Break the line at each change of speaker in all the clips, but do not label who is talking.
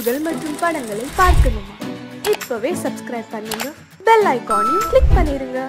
நிகழ்ச்சிகள் மற்றும் படங்களை பார்க்கணுமா? இப்பவே சப்ஸ்கிரைப் பண்ணுங்க, பெல் ஐகானையும் கிளிக் பண்ணிருங்க.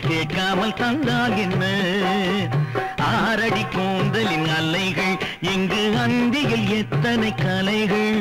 கேட்காமல் தந்தால் என்ன? ஆரடி கூந்தலின் அலைகள் இங்கு அந்தியில் எத்தனை கலைகள்.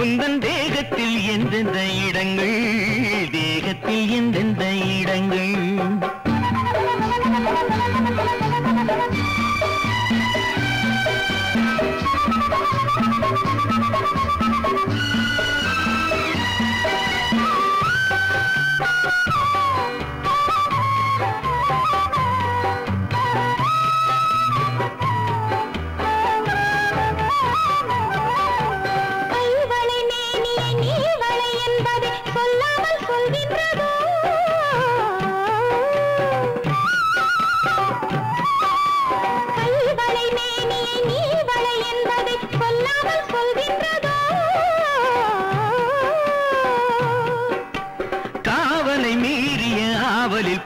உந்தன் தேகத்தில் எந்தெந்த இடங்கள், தேகத்தில் எந்தெந்த இடங்கள்.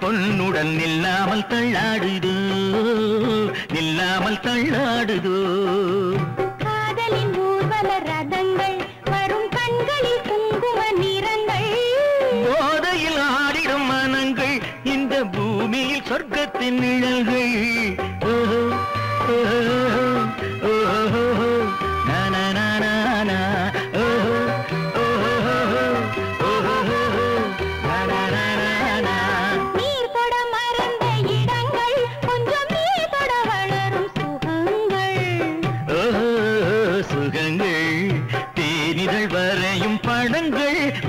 பொன்னுடன் நில்லாமல் தள்ளாடுதோ, நில்லாமல் தள்ளாடுதோ.
காதலின் ஊர்வல ரதங்கள் வரும் கண்களில் குங்கும நிறங்கள்.
போதையில் ஆடிடும் மனங்கள் இந்த பூமியில் சொர்க்கத்தின் நிழல்கள்.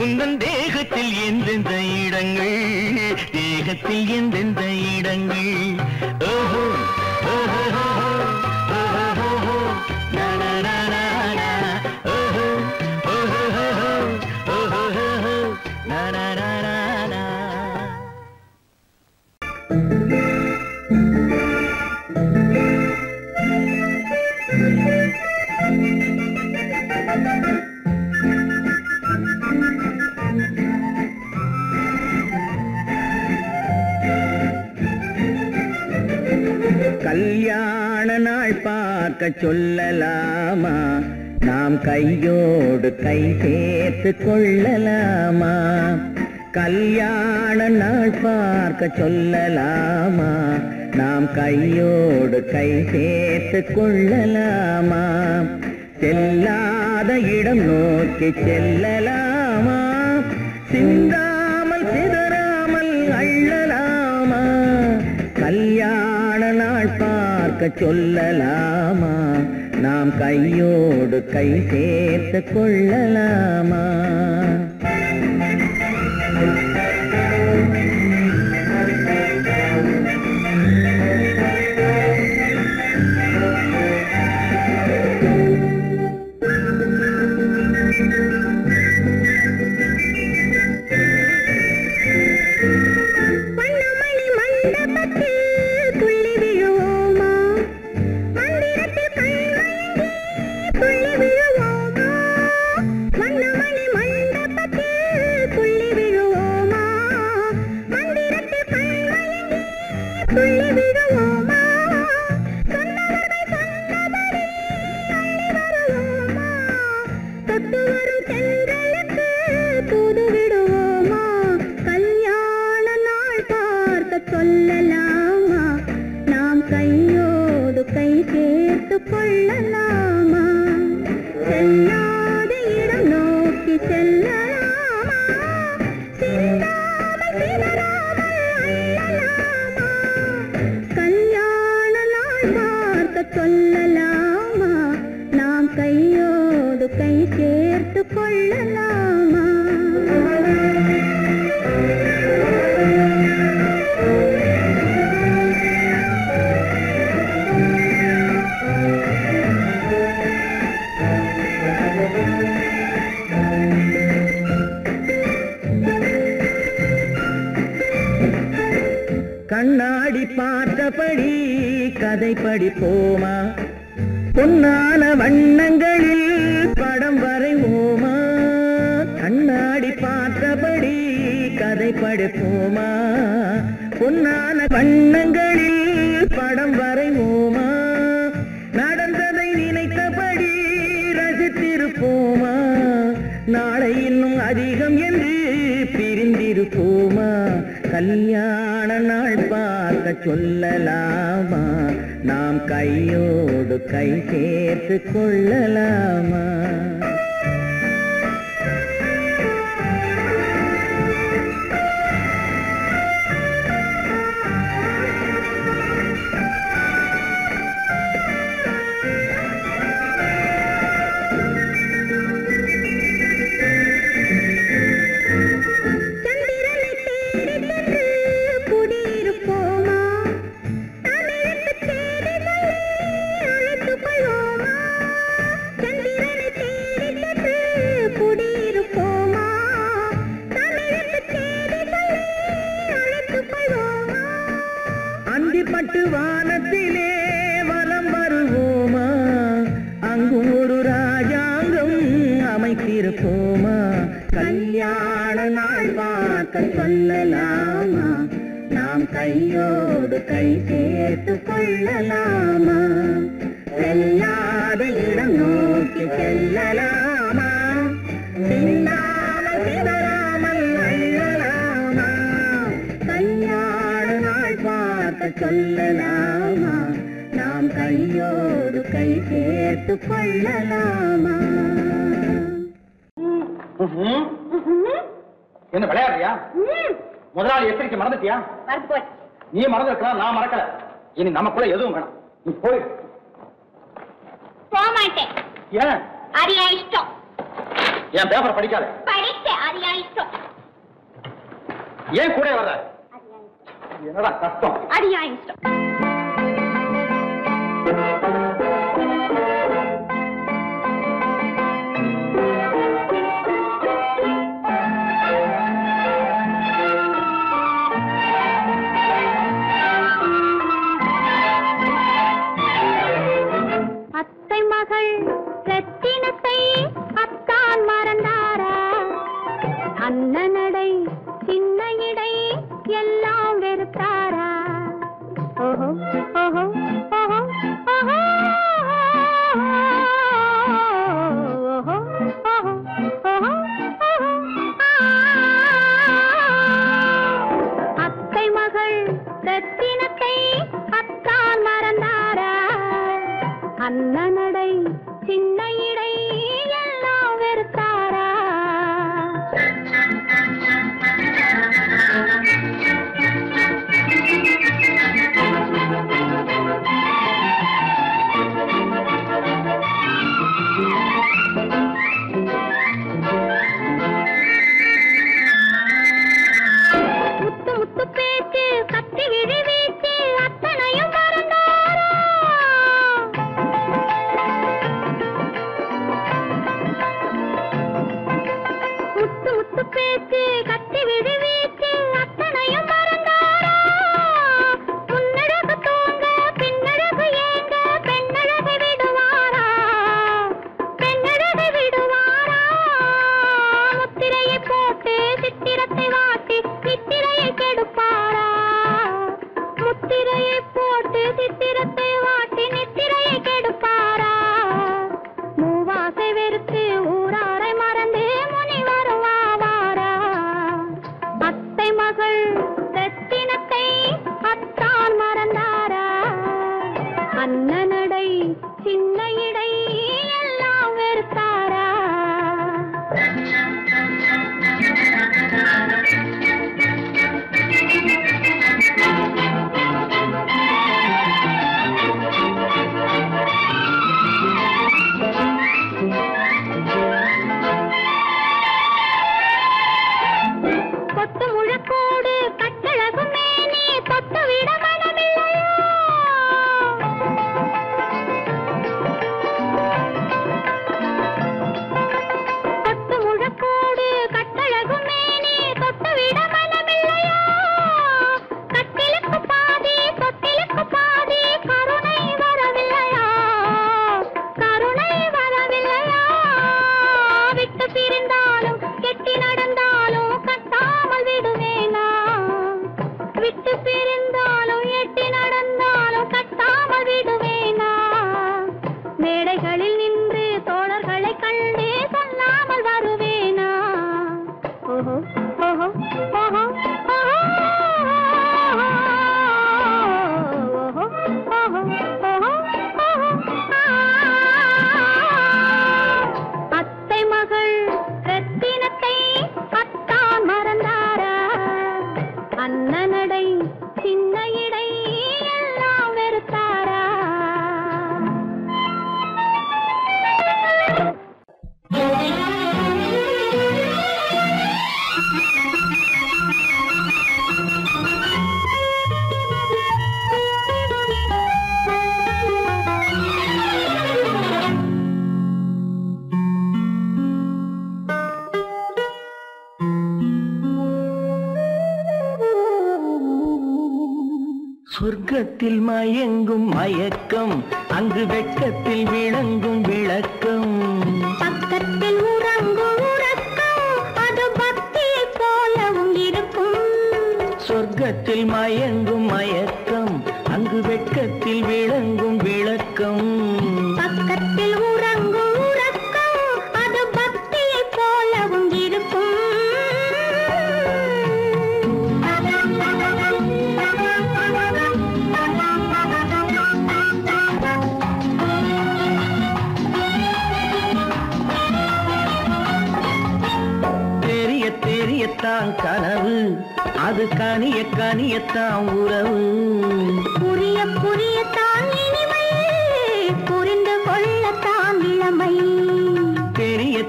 உந்தன் தேகத்தில் எந்தெந்த இடங்கள், தேகத்தில் எந்தெந்த இடங்கள். ஓஹோ ஓஹோ ஓஹோ நனனனன ஓஹோ ஓஹோ ஓஹோ நனனனன. கல்யாண நாள் பார்க்க சொல்லலாமா? நாம் கையோடு கை சேர்த்து கொள்ளலாமா? கல்யாண நாள் பார்க்க சொல்லலாமா? நாம் கையோடு கை சேர்த்து கொள்ளலாமா? செல்லாத இடம் நோக்கி செல்லலாமா? சிந்தாமல் சிதறாமல் அள்ளலாமா? கல்யாண நாள் பார்க்க சொல்லலாமா? நாம் கையோடு கை சேர்த்து கொள்ளலாமா? கண்ணாடி பார்த்தபடி கதை படிப்போமா? பொன்னான வண்ணங்களில் படம் வரைவோமா? கண்ணாடி பார்த்தபடி கதை படிப்போமா? பொன்னான வண்ணங்களில் படம் வரைவோமா? நடந்ததை நினைத்தபடி ரசித்திருப்போமா? நாளை இன்னும் அதிகம் என்று பிரிந்திருப்போமா? கல்யாண நாள் பார்க்க சொல்லலாமா? நாம் கையோடு கை சேர்த்து கொள்ளலாமா? பட்டு வானத்திலே வலம் வருவோமா? அங்கும் ஒரு ராஜாங்கம் அமைத்திருப்போமா? கல்யாண நாள் பார்க்க சொல்லலாமா? நாம் கையோடு கை சேர்த்து கொள்ளலாமா? செல்லாத இடம் நோக்கி செல்லலாமா? சின்னாமல் சிதறாமல் அள்ளலாமா? கல்யாண நாள் பார்க்க சொல்லலாமா? நாம் கையோடு கை சேர்த்து கொள்ளலாமா?
என்ன விளையாடுறியா? முதலாளி எச்சரிக்கை மறந்துட்டியா?
மறந்து போச்சு.
நீ மறந்துருக்கலாம், நான் மறக்கல. இனி நமக்குள்ள எதுவும் வேணாம், நீ போய்.
போக மாட்டேன்.
ஏன்?
அது என் இஷ்டம்.
என் பேப்பர் படிக்காத.
படித்தேன், அது என் இஷ்டம்.
ஏன் கூட வர்ற? என்னடா கஷ்டம்?
அது என் இஷ்டம். அத்தை மகள் ரத்தினத்தை அத்தான் மறந்தாரா? அண்ணனடை சின்ன இடை எல்லாம் வெறுத்தாரா? ஓஹோ ஓஹோ ஓஹோ ஓஹோ
சொர்க்கத்தில் மயங்கும் மயக்கம் அங்கு வெட்கத்தில் விளங்கும் விளக்கம்
பக்கத்தில் உறங்கும் உறக்கம் அது பக்தியை போலவும் இருக்கும்
சொர்க்கத்தில் மயங்கும் மயக்கம் அங்கு வெட்கத்தில் விளங்கும் விளக்கம்
பக்கத்தில் உறங்கும் உறக்கம் அது பக்தியை போலவும் இருக்கும்
தெரியத்தான் கனவு அது கனிய கனியத்தான் உறவு
புரிய புரியத்தான் இனிமை புரிந்து கொள்ளத்தான் இளமை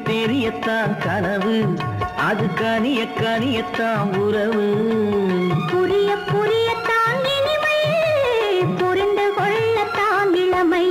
தெரியத்தான் கனவு அது கனிய கனியத்தான் உறவு
புரிய புரியத்தான் இனிமை புரிந்து கொள்ளத்தான் இளமை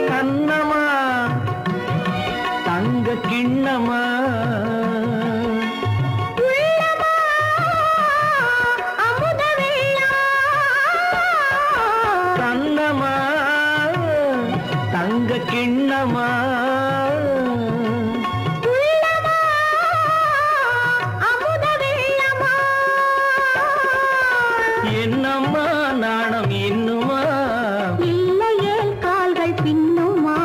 கண்ணமா தங்க கிண்ணமா கண்ணமா தங்க கிண்ணமா என்னம்மா நாணம் இன்னுமா
இல்லையேல் கால்கள் பின்னுமா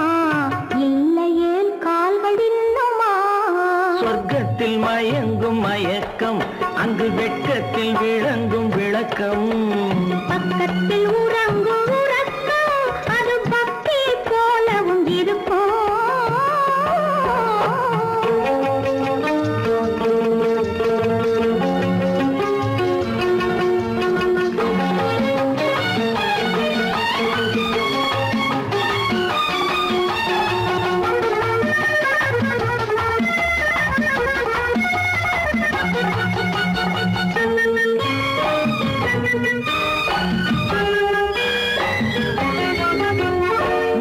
இல்லையேல் கால்கள் இன்னுமா
சொர்க்கத்தில் மயங்கும் மயக்கம் அங்கு வெட்கத்தில் விளங்கும் விளக்கம்
பக்கத்தில் உறங்கும் உறக்கம் அது பக்தி போலவும் இருக்கும்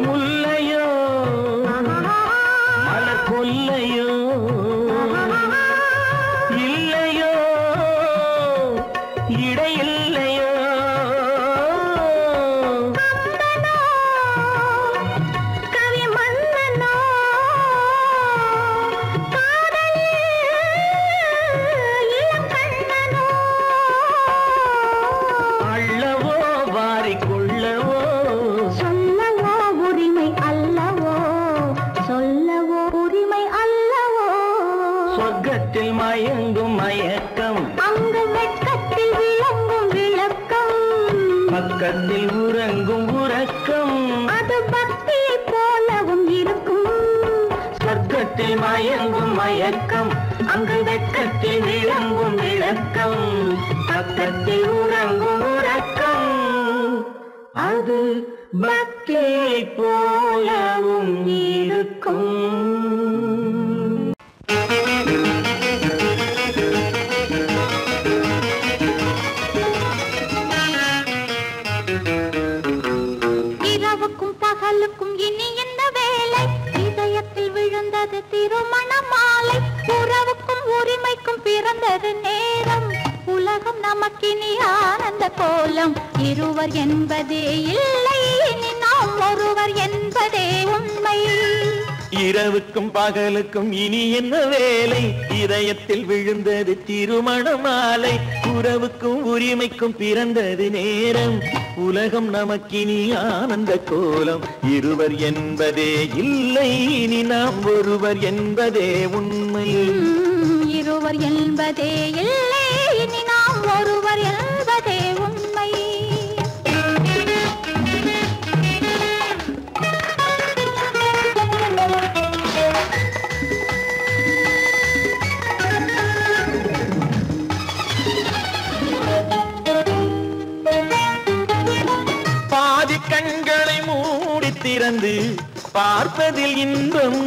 முல்லையோ மலர் கொல்லையோ இல்லையோ இடையில்லையோ
கவி மன்னனோ காதலில் இளம் கண்ணனோ
அள்ளவோ வாரிக்கொள்ளவோ
சொல்லவோ உரிமை அல்லவோ சொல்லவோ உரிமை அல்லவோ
சொர்க்கத்தில் மயங்கும் மயக்கம்
அங்கு வெட்கத்தில் விளங்கும் விளக்கம்
பக்கத்தில் உறங்கும் உறக்கம்
அது பக்தியை போலவும் இருக்கும்
சொர்க்கத்தில் மயங்கும் மயக்கம் அங்கு வெட்கத்தில் விளங்கும் விளக்கம் பக்கத்தில் உறங்கும் உறக்கம் அது பக்தியை போலவும் இருக்கும்
இரவுக்கும் பகலுக்கும் இனி என்ன வேலை இதயத்தில் விழுந்தது திருமண மாலை உறவுக்கும் உரிமைக்கும் பிறந்தது நேரம் உலகம் நமக்கினி ஆனந்த கோலம் இருவர் என்பதே இல்லை இனி நாம் ஒருவர் என்பதே உண்மை
இரவுக்கும் பகலுக்கும் இனி என்ன வேலை இதயத்தில் விழுந்தது திருமண மாலை உறவுக்கும் உரிமைக்கும் பிறந்தது நேரம் உலகம் நமக்கினி ஆனந்த கோலம் இருவர் என்பதே இல்லை இனி நாம் ஒருவர் என்பதே உண்மை
இருவர் என்பதே இல்லை இனி நாம் ஒருவர் என்பதே உண்மை
பாதி கண்களை மூடி திறந்து பார்ப்பதில் இன்பம்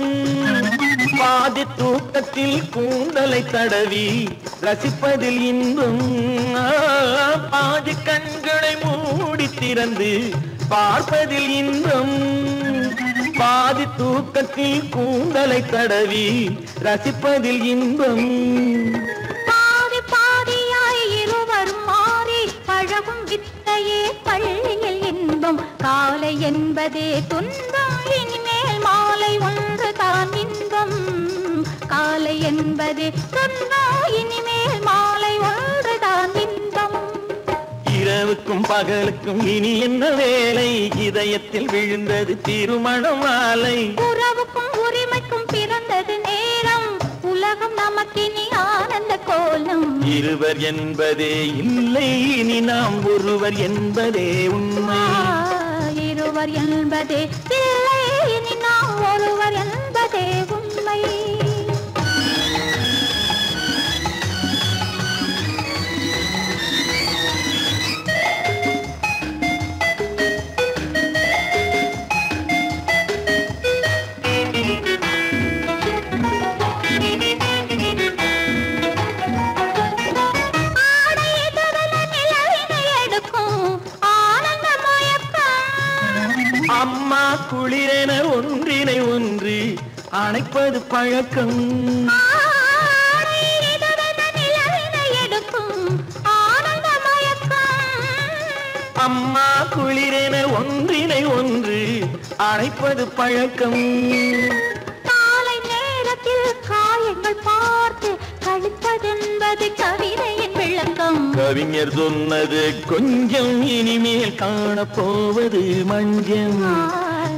பாதி தூக்கத்தில் கூந்தலை தடவி ரசிப்பதில் இன்பம் பாதி கண்களை மூடி திறந்து பார்ப்பதில் இன்பம் பாதி தூக்கத்தில் கூந்தலை தடவி ரசிப்பதில் இன்பம்
பாதி பாதியாய் இருவரும் மாறி பழகும் வித்தையே பள்ளியில் இன்பம் காலை என்பதே துன்பம் இனிமேல் மாலை ஒன்று தான் இன்பம் காலை என்பதே துன்பம் இனிமேல் மாலை ஒன்று தான் இன்பம்
இரவுக்கும் பகலுக்கும் இனி என்ன வேலை இதயத்தில் விழுந்தது திருமண மாலை
உறவுக்கும் உரிமைக்கும் பிறந்தது நேரம் உலகம் நமக்கினி ஆனந்த கோலம்
இருவர் என்பதே இல்லை இனி நாம் ஒருவர் என்பதே உண்மை
இருவர் என்பதே இல்லை இனி நாம் ஒருவர் என்பதே உண்மை
அம்மா குளிரென ஒன்றினை ஒன்று அணைப்பது பழக்கம் அம்மா குளிரென ஒன்றினை ஒன்று அணைப்பது பழக்கம்
காலை நேரத்தில் காயங்கள் பார்த்து கழிப்பதென்பது கவிதையின் விளக்கம்
கவிஞர் சொன்னது கொஞ்சம் இனிமேல் காணப்போவது மஞ்சள்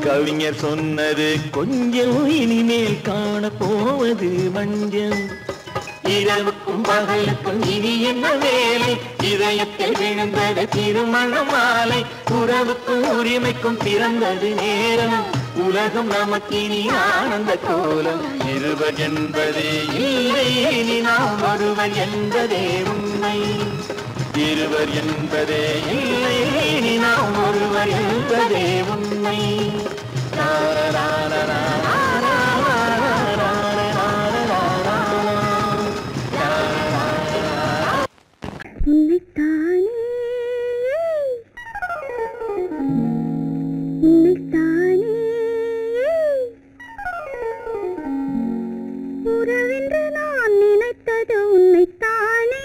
கவிஞர் சொன்னது கொஞ்சம் இனிமேல் காணப்போவது மஞ்சள் இரவுக்கும் பகலுக்கும் இனி என்ன வேலை இதயத்தில் விழுந்தது திருமண மாலை உறவுக்கும் உரிமைக்கும் பிறந்தது நேரம் உலகம் நமக்கினி ஆனந்த கோலம் இருவர் என்பதே இல்லை இனி நாம் ஒருவர் என்பதே உண்மை இருவர் என்பதே இல்லை இனி நாம் ஒருவர் என்பதே உண்மை
உறவென்று நான் நினைத்தது உன்னைத்தானே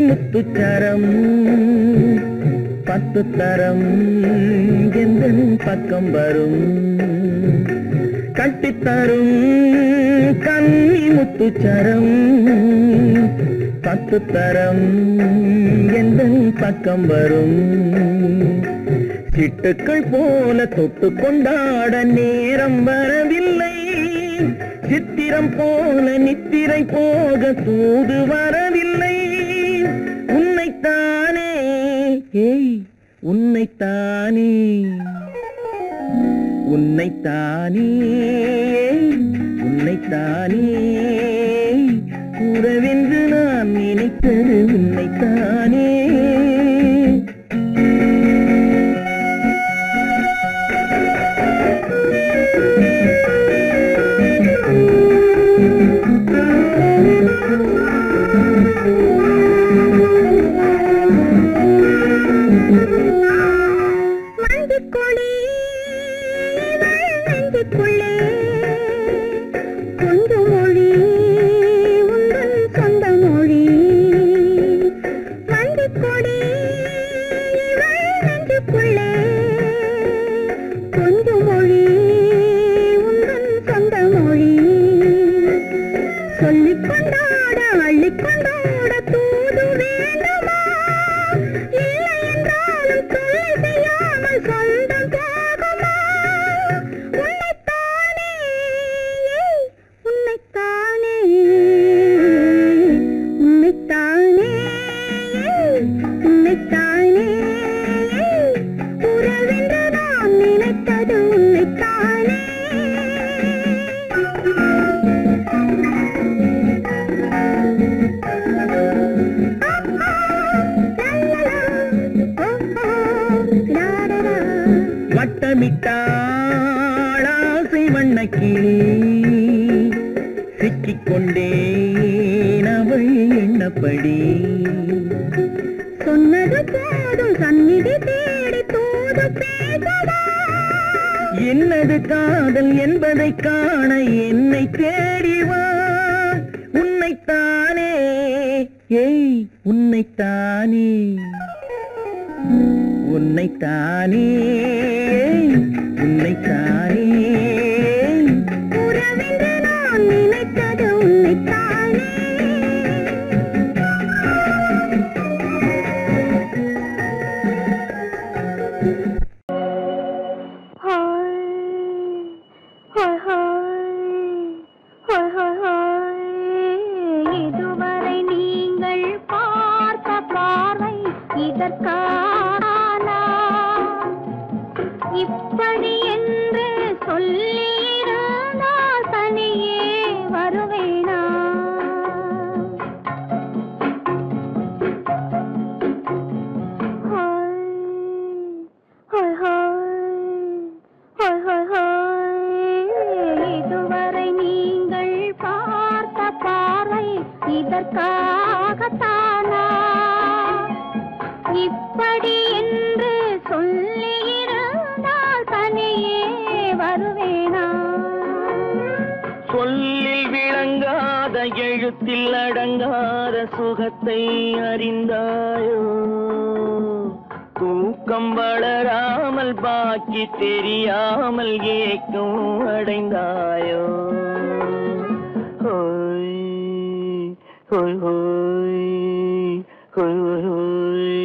முத்துச்சரம் பத்து தரம் எந்தன் பக்கம் வரும் கட்டித்தரும் கன்னி முத்துச்சரம் பத்து தரம் எந்தன் பக்கம் வரும் சிட்டுக்கள் போல தொட்டு கொண்டாட நேரம் வரவில்லை சித்திரம் போல நித்திரை போக சூது வரவில்லை உன்னைத்தானே ஏய் உன்னைத்தானே உன்னைத்தானே உன்னைத்தானே உறவென்று நான் நினைத்தது உன்னைத்தானே
நெஞ்சுக்குள்ளே கொஞ்சம் மொழி உந்தன் சொந்த மொழி வந்து கொடி இவள் நெஞ்சுக்குள்ளே கொஞ்சம் மொழி உந்தன் சொந்த மொழி சொல்லிக் கொண்டாட அள்ளிக் கொண்டாட தூது வேண்டுமா இல்லை என்றாலும் தொல்லை செய்யாமல் சொந்தம் போகுமா உன்னைத்தானே உன்னைத்தானே உன்னைத்தானே உன்னைத்தானே உறவென்று நான் நினைத்தது உன்னைத்தானே
வட்டமிட்டாளாசை வண்ணக்கிளி சிக்கிக்கொண்டேன் அவள் எண்ணப்படி
சொன்னது போதும் சந்நிதி தேடி தூது பேசவா
என்னது காதல் என்பதை காண என்னை தேடிவா உன்னைத்தானே ஏய் உன்னைத்தானே உன்னைத்தானே உன்னைத்தானே
உறவென்று நான் நினைத்தது உன்னைத்தானே இதுவரை நீங்கள் பார்த்த பார்வை இதற்கான இப்படி என்று சொல்லியிருந்தால் தனியே வருவேனா இதுவரை நீங்கள் பார்த்த பார்வை இதற்காகத்தானா இப்படி என்று சொல்லியிருந்தால் தனியே வருவேனா
சொல்லில் விளங்காத எழுத்தில் அடங்காத சுகத்தை அறிந்தாயோ தூக்கம் வளராமல் பாக்கி தெரியாமல் ஏக்கம் அடைந்தாயோ ஹோய் ஹோய் ஹோய் ஹோய் ஹோய்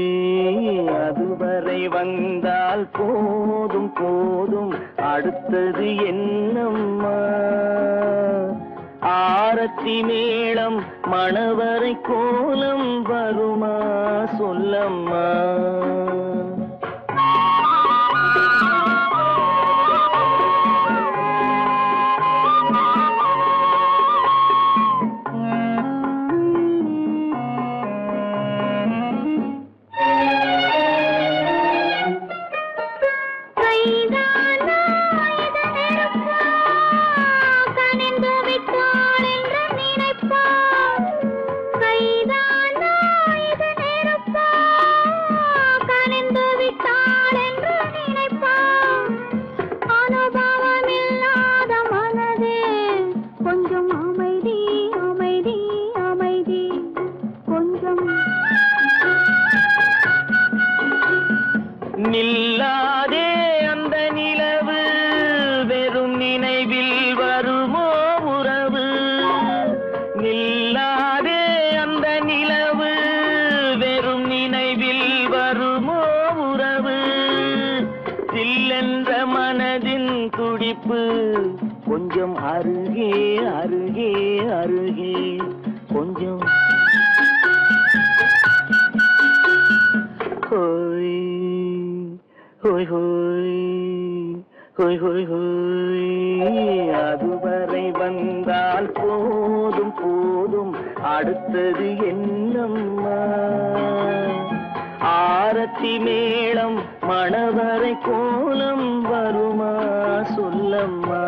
அதுவரை வந்தால் போதும் போதும் அடுத்தது என்னம்மா ஆரத்தி மேளம் மணவரை கோலம் வருமா சொல்லம்மா நில்லாதே அந்த நிலவு வெறும் நினைவில் வருமோ உறவு நில்லாதே அந்த நிலவு வெறும் நினைவில் வருமோ உறவு சில்லென்ற மனதின் துடிப்பு கொஞ்சம் அருகே அருகே அருகே கொஞ்சம் ஹோய் ஹோய் ஹோய் ஹோய் ஹோய் ஹோய் அதுவரை வந்தால் போதும் போதும் அடுத்தது என்னம்மா ஆரத்தி மேளம் மணவரை கோலம் வருமா சொல்லம்மா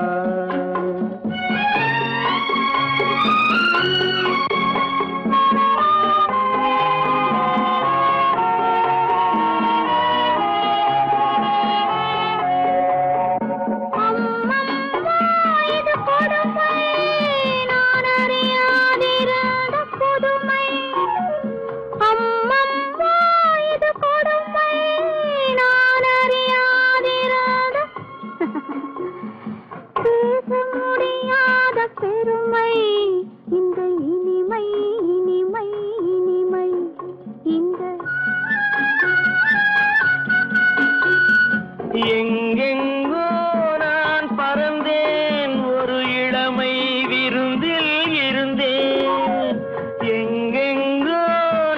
அம்மம்மா பெருமை இந்த இனிமை இனிமை இனிமை இந்த
எங்கெங்கோ நான் பறந்தேன் ஒரு இளமை விருந்தில் இருந்தேன் எங்கெங்கோ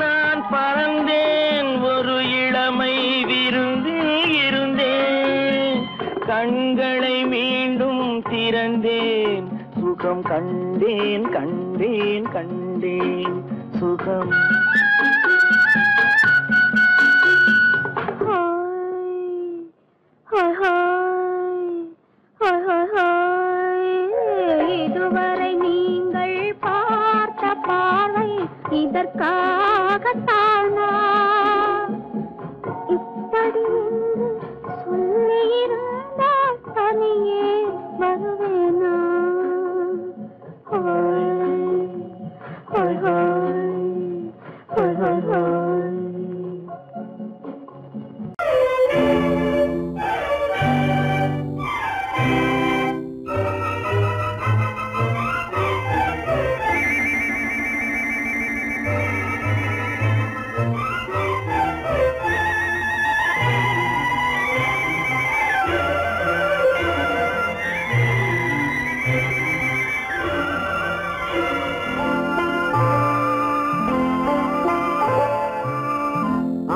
நான் பறந்தேன் ஒரு இளமை விருந்தில் இருந்தேன் கண்களை மீண்டும் திறந்தேன் சுகம் கண்டேன் கண்டேன் கண்டேன் சுகம்
இதுவரை நீங்கள் பார்த்த பார்வை இதற்காகத்தானா இப்படி என்று சொல்லியிருந்தால் தனியே வருவேனா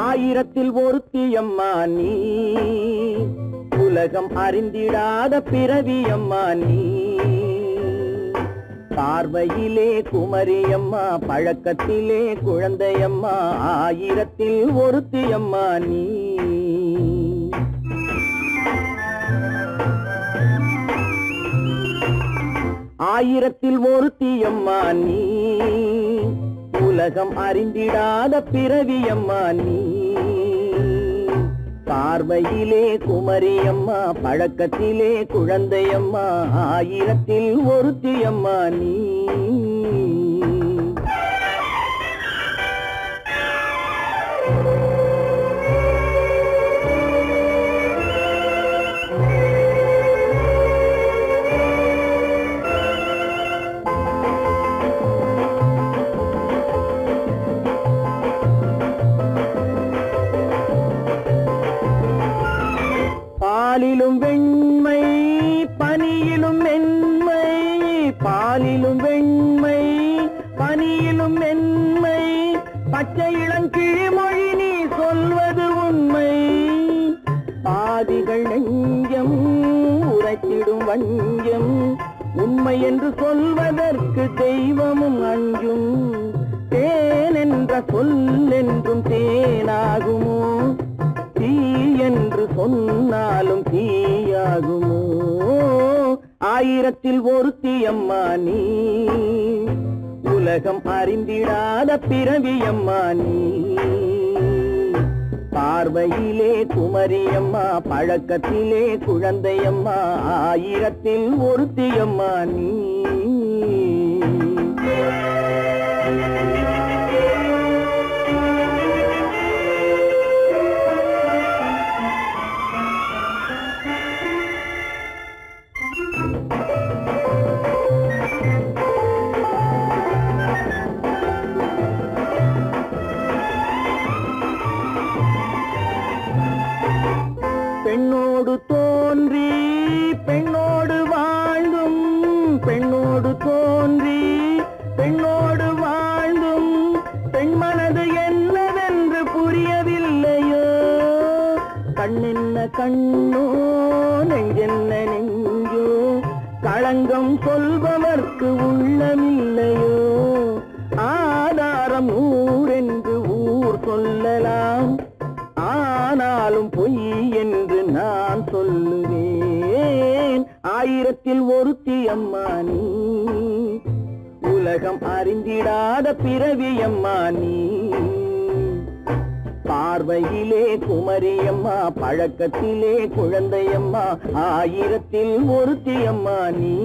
ஆயிரத்தில் ஒருத்தியம்மா நீ உலகம் அறிந்திடாத பிறவியம்மா நீ பார்வையிலே குமரியம்மா பழக்கத்திலே குழந்தையம்மா ஆயிரத்தில் ஒருத்தியம்மா நீ ஆயிரத்தில் ஒருத்தியம்மா நீ உலகம் அறிந்திடாத பிறவியம்மா நீ பார்வையிலே குமரியம்மா பழக்கத்திலே குழந்தையம்மா ஆயிரத்தில் ஒருத்தியம்மா நீ பாலிலும் வெண்மை பனியிலும் மென்மை பாலிலும் வெண்மை பனியிலும் மென்மை பச்சை இளங்கிழிமொழி நீ சொல்வது உண்மை பாதிகள் நெஞ்சம் உரைத்திடும் வஞ்சம் உண்மை என்று சொல்வதற்கு தெய்வமும் அஞ்சும் தேன் என்ற சொல் என்றும் தேனாகுமோ தீ என்று சொன்னாலும் தீயாகுமோ ஆயிரத்தில் ஒருத்தியம்மா நீ உலகம் அறிந்திடாத பிறவியம்மா நீ பார்வையிலே குமரியம்மா பழக்கத்திலே குழந்தையம்மா ஆயிரத்தில் ஒருத்தியம்மா நீ பெண்ணோடு தோன்றி பெண்ணோடு வாழ்ந்தும் பெண்ணோடு தோன்றி பெண்ணோடு வாழ்ந்தும் பெண் மனது என்னவென்று புரியவில்லையோ கண்ணென்ன கண்ணோ நெஞ்சென்ன நெஞ்சோ களங்கம் சொல்பவர்க்கு உள்ளமில்லையோ ஆதாரம் ஊரென்று ஊர் சொல்லலாம் ஆனாலும் பொய் என்று நான் சொல்லுவேன் ஆயிரத்தில் ஒருத்தியம்மா நீ உலகம் அறிந்திடாத பிறவியம்மா நீ பார்வையிலே குமரியம்மா பழக்கத்திலே குழந்தையம்மா ஆயிரத்தில் ஒருத்தியம்மா நீ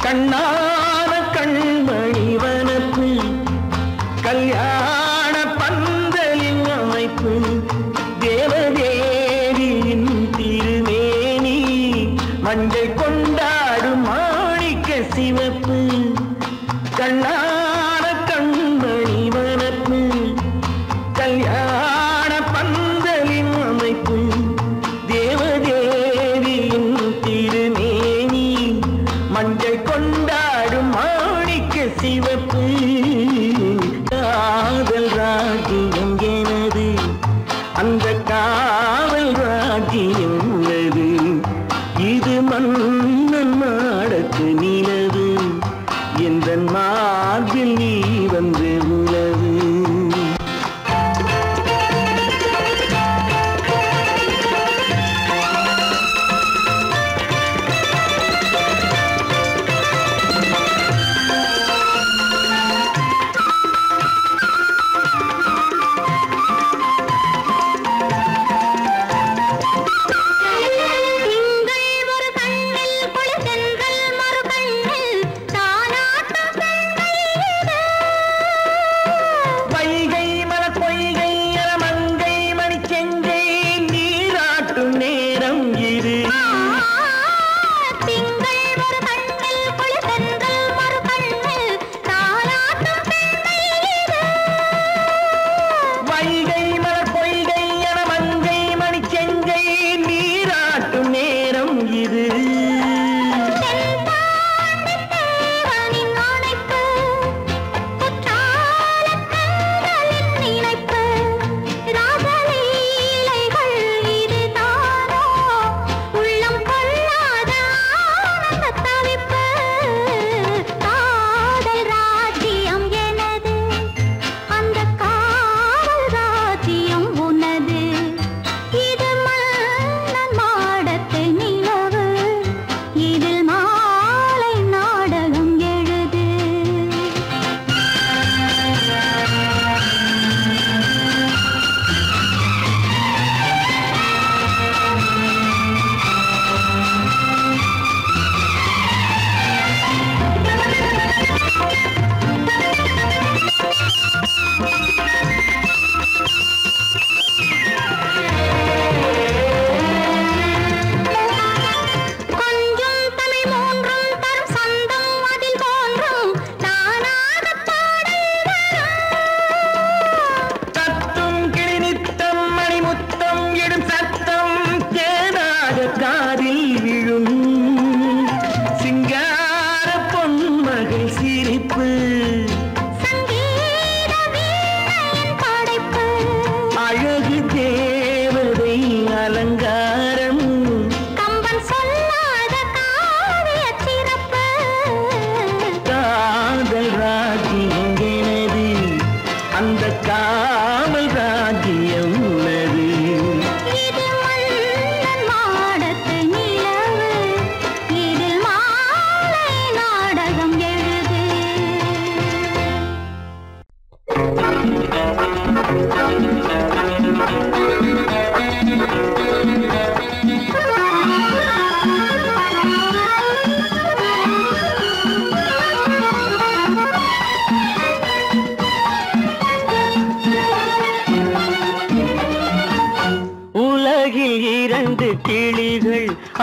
கண்ணான கண்மணி வனப்பு கல்யாண பந்தலின் அமைப்பு தேவதேவியின் திருமேனி மஞ்சள் கொண்டாடும் மாணிக்க சிவப்பு கண்ணான கண்மணி வனப்பு கல்யாண பந்தலின் அமைப்பு தேவதேவியின் திருமேனி மஞ்சள் கொண்டாடும் மாணிக்க சிவப்பு காதல் ராஜ்யம் எனது அந்த காவல் ராஜ்யம் உள்ளது இது மன்னன் மாடத்து நிலவு எந்த மார்பில் நீ வந்து உலவு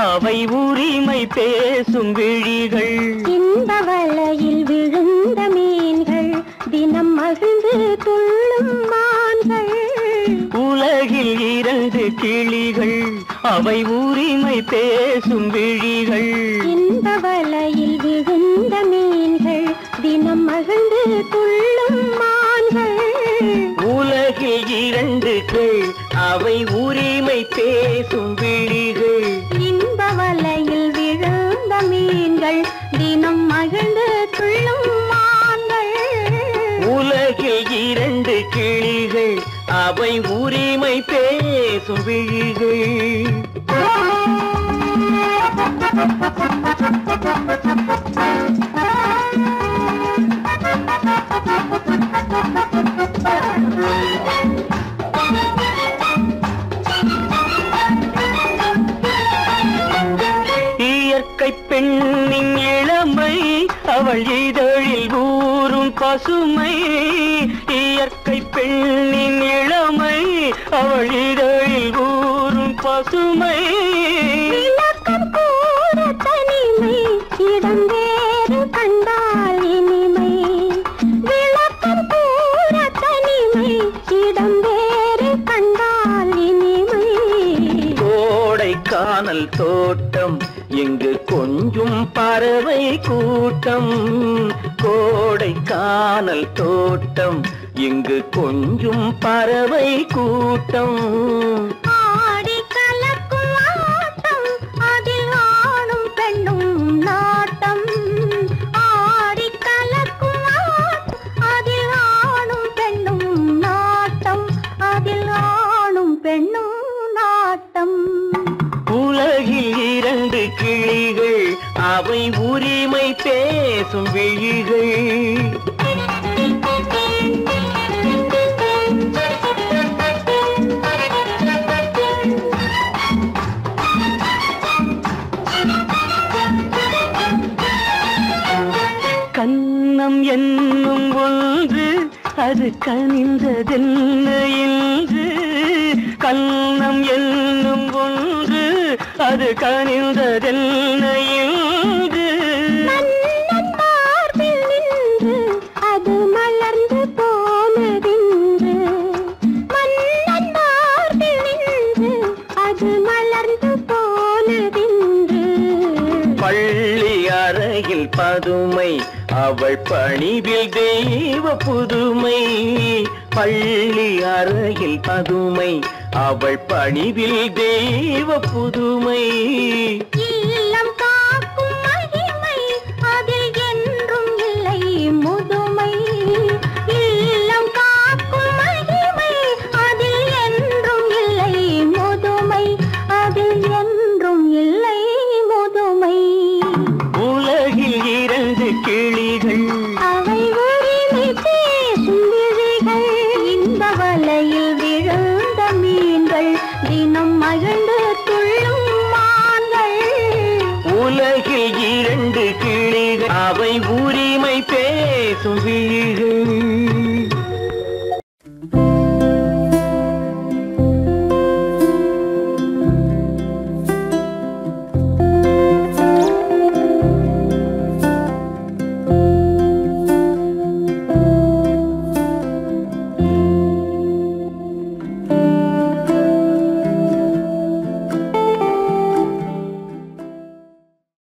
அவை உரிமை பேசும் விழிகள்
இந்த வலையில் விழுந்த மீன்கள் தினம் மகிழ்ந்து துள்ளும் மான்கள்
உலகில் 2 கிளிகள் அவை உரிமை பேசும் விழிகள்
இந்த வலையில் விழுந்த மீன்கள் தினம் மகிழ்ந்து துள்ளும் மான்கள்
உலகில் 2 கிளிகள் அவை உரிமை பேசும் விழிகள்
இந்த வலையில் விழுந்த மீன்கள் தினம் மகிழ்ந்து துள்ளும் மான்கள்
உலகில் 2 கிளிகள் அவை உரிமை பேசும் விழிகள் இயற்கை பெண்ணின் இளமை அவள் இதழில் ஊறும் பசுமை இயற்கை பெண்ணின் இளமை அவள் இதழில் ஊறும் பசுமை
விளக்கம் கூற தனிமை இடம் வேறு கண்டால் இனிமை விளக்கம் கூற தனிமை இடம் வேறு கண்டால் இனிமை
கோடைக்கானல் தோட்டம் இங்கு கொஞ்சும் பறவை கூட்டம் கோடைக்கானல் தோட்டம் இங்கு கொஞ்சும் பறவை கூட்டம்
ஆடி கலக்கும் ஆட்டம் அதில் ஆணும் பெண்ணும் நாட்டம் ஆடி கலக்கும் ஆட்டம் அதில் ஆணும் பெண்ணும் நாட்டம் அதில் ஆணும் பெண்ணும் நாட்டம்
உலகில் இரண்டு கிளிகள் அவை உரிமை பேசும் விழிகள் கன்னம் என்னும் ஒன்று அது கனிந்ததென்ன என்று கன்னம் என்னும் ஒன்று அது கனிந்ததென்ன என்று
மன்னன் மார்பில் நின்று அது மலர்ந்து போனதென்று மன்னன் மார்பில் நின்று அது மலர்ந்து போனதென்று
பள்ளி அறையில் பதுமை அவள் பணிவில் தெய்வ புதுமை பள்ளி அறையில் பதுமை அவள் பணிவில் தெய்வ புதுமை
இல்லம் காக்கும் மகிமை அதில் என்றும் இல்லை முதுமை இல்லம் காக்கும் மகிமை அதில் என்றும் இல்லை முதுமை அதில் என்றும் இல்லை முதுமை
உலகில் இரண்டு கிளிகள்
அவை உரிமை பேசும் விழிகள் இந்த வலையில் விழுந்த மீன்கள் தினம் மகிழ்ந்து துள்ளும் மான்கள்
உலகில் இரண்டு கிளிகள் அவை உரிமை பேசும் விழிகள்